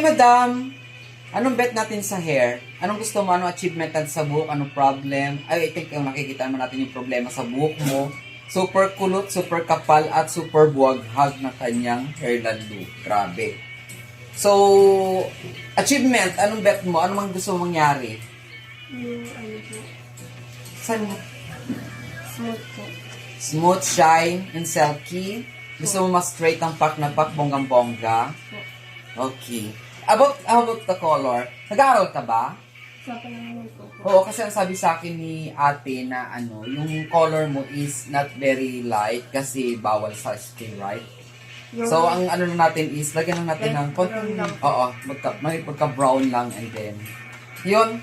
madam. Anong bet natin sa hair? Anong gusto mo? Anong achievement natin sa buhok? Anong problem? Ay, I think makikita naman natin yung problema sa buhok mo. Super kulot, super kapal, at super buwaghag na kanyang hairline look. Grabe. So, achievement, anong bet mo? Ano mang gusto mong mangyari? Ano po? Saan mo? Smooth po. Smooth, shine, and silky. Gusto mo mas straight ang pak na pak, bonggang-bongga? Okay. How about the color? Nag-aaral ka ba? Sa panahon po po. Oo, kasi ang sabi sa akin ni ate na yung color mo is not very light kasi bawal sa skin, right? So, ang ano na natin is, lagyan lang natin ng konting, oo, may pagka-brown lang and then, yun.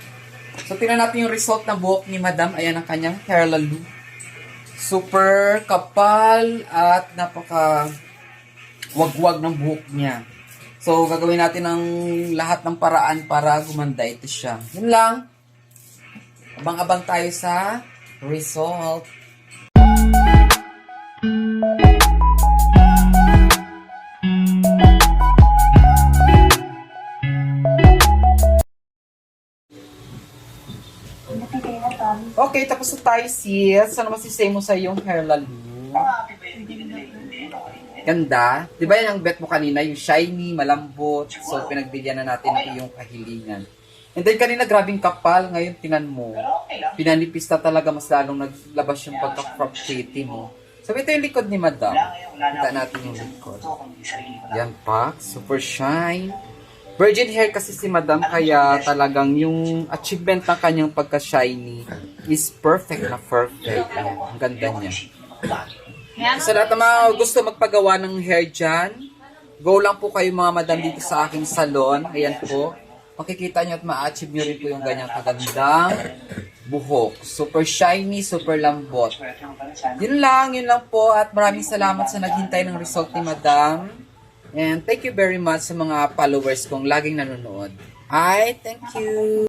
So, tingnan natin yung result ng buhok ni madam. Ayan ang kanyang hair lalo. Super kapal at napaka wagwag ng buhok niya. So, gagawin natin ang lahat ng paraan para gumanda ito siya. Yun lang. Abang-abang tayo sa result. Okay, tapos na tayo, sis. Ano masisay mo sa iyong hair lalo? Ganda. Di ba yan ang bet mo kanina? Yung shiny, malambot. So, pinagbigyan na natin ang iyong kahilingan. And then, kanina grabing kapal. Ngayon, tingnan mo. Pinanipis na talaga. Mas lalong naglabas yung pagka-crop titty mo. So, ito yung likod ni madam. Kita natin yung likod. Yan pa. Super shine. Virgin hair kasi si madam. Kaya talagang yung achievement ng kanyang pagka-shiny is perfect na perfect. Ayan, ang ganda niya. Sa lahat ng mga gusto magpagawa ng hair dyan, go lang po kayo mga madam dito sa aking salon. Ayan po. Makikita nyo at ma-achieve nyo rin po yung ganyang kagandang buhok. Super shiny, super lambot. Yun lang po. At maraming salamat sa naghintay ng result ni madam. And thank you very much sa mga followers kong laging nanonood. Thank you!